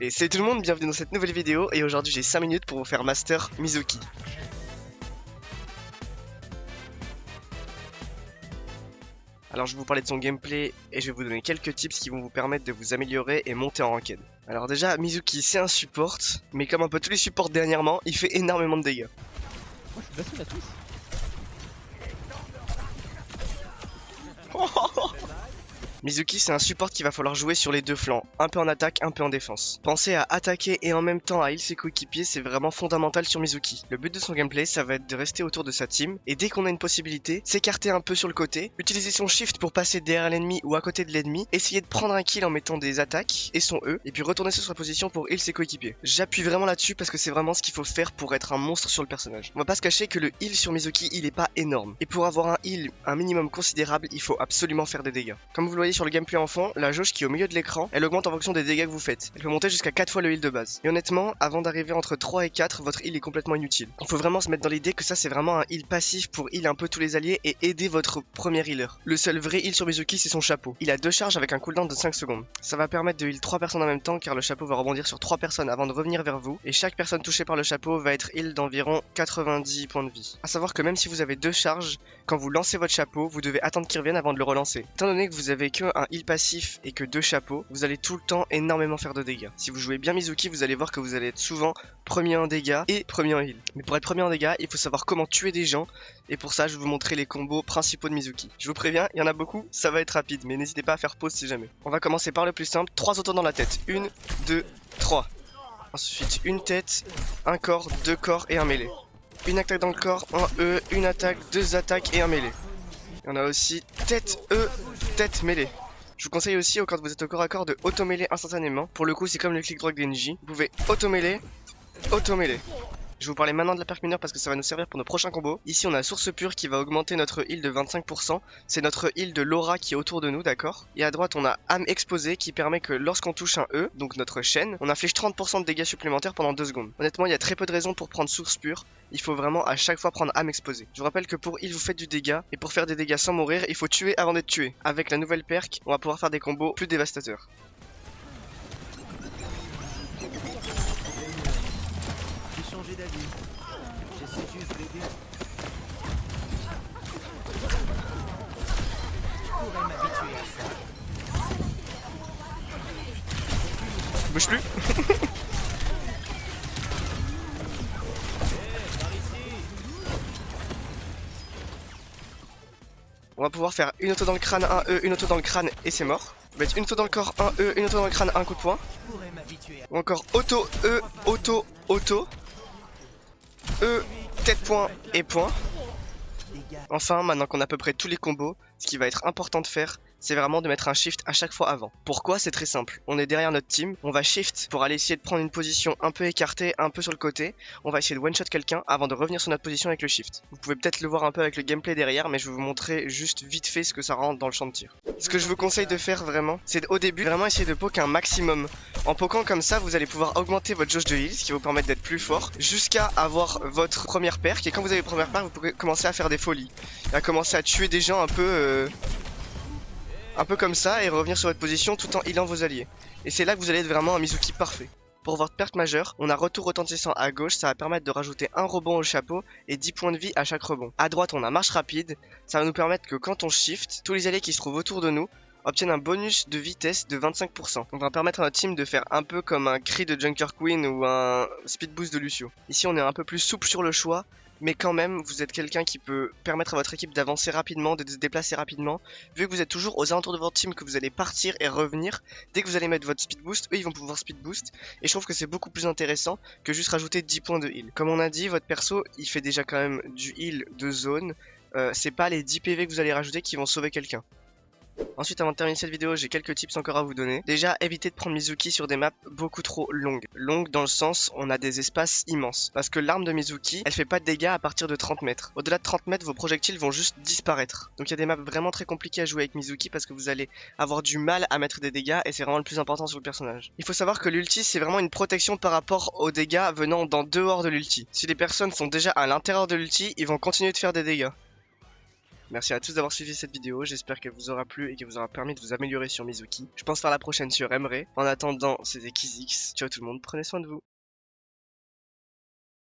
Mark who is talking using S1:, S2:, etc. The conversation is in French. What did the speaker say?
S1: Et salut tout le monde, bienvenue dans cette nouvelle vidéo et aujourd'hui j'ai 5 minutes pour vous faire master Mizuki. Alors je vais vous parler de son gameplay et je vais vous donner quelques tips qui vont vous permettre de vous améliorer et monter en ranked. Alors déjà Mizuki c'est un support, mais comme un peu tous les supports dernièrement, il fait énormément de dégâts.
S2: Moi je suis facile à tous.
S1: Mizuki c'est un support qu'il va falloir jouer sur les deux flancs, un peu en attaque, un peu en défense. Pensez à attaquer et en même temps à heal ses coéquipiers, c'est vraiment fondamental sur Mizuki. Le but de son gameplay ça va être de rester autour de sa team, et dès qu'on a une possibilité, s'écarter un peu sur le côté, utiliser son shift pour passer derrière l'ennemi ou à côté de l'ennemi, essayer de prendre un kill en mettant des attaques et son E, et puis retourner sur sa position pour heal ses coéquipiers. J'appuie vraiment là-dessus parce que c'est vraiment ce qu'il faut faire pour être un monstre sur le personnage. On va pas se cacher que le heal sur Mizuki il est pas énorme, et pour avoir un heal un minimum considérable, il faut absolument faire des dégâts. Comme vous le voyez sur le gameplay en fond, la jauge qui est au milieu de l'écran, elle augmente en fonction des dégâts que vous faites. Elle peut monter jusqu'à 4 fois le heal de base. Et honnêtement, avant d'arriver entre 3 et 4, votre heal est complètement inutile. Il faut vraiment se mettre dans l'idée que ça c'est vraiment un heal passif pour heal un peu tous les alliés et aider votre premier healer. Le seul vrai heal sur Mizuki c'est son chapeau. Il a 2 charges avec un cooldown de 5 secondes. Ça va permettre de heal 3 personnes en même temps car le chapeau va rebondir sur 3 personnes avant de revenir vers vous. Et chaque personne touchée par le chapeau va être heal d'environ 90 points de vie. A savoir que même si vous avez 2 charges, quand vous lancez votre chapeau, vous devez attendre qu'il revienne avant de le relancer. Étant donné que vous avez que un heal passif et que 2 chapeaux, vous allez tout le temps énormément faire de dégâts. Si vous jouez bien Mizuki, vous allez voir que vous allez être souvent premier en dégâts et premier en heal. Mais pour être premier en dégâts, il faut savoir comment tuer des gens, et pour ça je vais vous montrer les combos principaux de Mizuki. Je vous préviens, il y en a beaucoup, ça va être rapide, mais n'hésitez pas à faire pause si jamais. On va commencer par le plus simple, 3 autos dans la tête. 1, 2, 3. Ensuite une tête, un corps, 2 corps et un mêlée. Une attaque dans le corps, un E, une attaque, 2 attaques et un mêlée. Il y en a aussi tête, E, tête, mêlée. Je vous conseille aussi, quand vous êtes au corps à corps, de auto-mêler instantanément. Pour le coup, c'est comme le clic droit de Genji. Vous pouvez auto-mêler, auto-mêler. Je vais vous parler maintenant de la perk mineure parce que ça va nous servir pour nos prochains combos. Ici on a source pure qui va augmenter notre heal de 25%. C'est notre heal de l'aura qui est autour de nous, d'accord. Et à droite on a âme exposée qui permet que lorsqu'on touche un E, donc notre chaîne, on inflige 30% de dégâts supplémentaires pendant 2 secondes. Honnêtement il y a très peu de raisons pour prendre source pure. Il faut vraiment à chaque fois prendre âme exposée. Je vous rappelle que pour heal vous faites du dégât, et pour faire des dégâts sans mourir, il faut tuer avant d'être tué. Avec la nouvelle perk, on va pouvoir faire des combos plus dévastateurs.
S3: J'ai changé d'avis. J'essaie juste d'aider. Je pourrais m'habituer à ça.
S1: Bouge plus. On va pouvoir faire une auto dans le crâne, un E, une auto dans le crâne et c'est mort. On va mettre une auto dans le corps, un E, une auto dans le crâne, un coup de poing.
S3: Je pourrais m'habituer à
S1: Ou encore auto, E, auto, auto. E, tête, point et point.
S3: dégâts.
S1: Enfin, maintenant qu'on a à peu près tous les combos, ce qui va être important de faire, c'est vraiment de mettre un shift à chaque fois avant. Pourquoi? C'est très simple. On est derrière notre team, on va shift pour aller essayer de prendre une position un peu écartée, un peu sur le côté. On va essayer de one-shot quelqu'un avant de revenir sur notre position avec le shift. Vous pouvez peut-être le voir un peu avec le gameplay derrière, mais je vais vous montrer juste vite fait ce que ça rend dans le champ de tir. Ce que je vous conseille de faire vraiment, c'est au début vraiment essayer de poke un maximum. En pokant comme ça, vous allez pouvoir augmenter votre jauge de heal, ce qui va vous permettre d'être plus fort, jusqu'à avoir votre première perk. Et quand vous avez votre première perk, vous pouvez commencer à faire des folies. Et à commencer à tuer des gens un peu comme ça et revenir sur votre position tout en healant vos alliés. Et c'est là que vous allez être vraiment un Mizuki parfait. Pour votre perk majeure, on a retour retentissant à gauche, ça va permettre de rajouter un rebond au chapeau et 10 points de vie à chaque rebond. À droite on a marche rapide, ça va nous permettre que quand on shift, tous les alliés qui se trouvent autour de nous obtiennent un bonus de vitesse de 25%. On va permettre à notre team de faire un peu comme un cri de Junker Queen ou un speed boost de Lucio. Ici on est un peu plus souple sur le choix, mais quand même vous êtes quelqu'un qui peut permettre à votre équipe d'avancer rapidement, de se déplacer rapidement. Vu que vous êtes toujours aux alentours de votre team, que vous allez partir et revenir, dès que vous allez mettre votre speed boost, eux ils vont pouvoir speed boost. Et je trouve que c'est beaucoup plus intéressant que juste rajouter 10 points de heal. Comme on a dit, votre perso il fait déjà quand même du heal de zone. C'est pas les 10 PV que vous allez rajouter qui vont sauver quelqu'un. Ensuite, avant de terminer cette vidéo, j'ai quelques tips encore à vous donner. Déjà, évitez de prendre Mizuki sur des maps beaucoup trop longues. Longues dans le sens, on a des espaces immenses. Parce que l'arme de Mizuki, elle fait pas de dégâts à partir de 30 mètres. Au-delà de 30 mètres, vos projectiles vont juste disparaître. Donc il y a des maps vraiment très compliquées à jouer avec Mizuki parce que vous allez avoir du mal à mettre des dégâts et c'est vraiment le plus important sur le personnage. Il faut savoir que l'ulti, c'est vraiment une protection par rapport aux dégâts venant d'en dehors de l'ulti. Si les personnes sont déjà à l'intérieur de l'ulti, ils vont continuer de faire des dégâts. Merci à tous d'avoir suivi cette vidéo, j'espère qu'elle vous aura plu et qu'elle vous aura permis de vous améliorer sur Mizuki. Je pense faire la prochaine sur Emre. En attendant, c'était Kizix, ciao tout le monde, prenez soin de vous.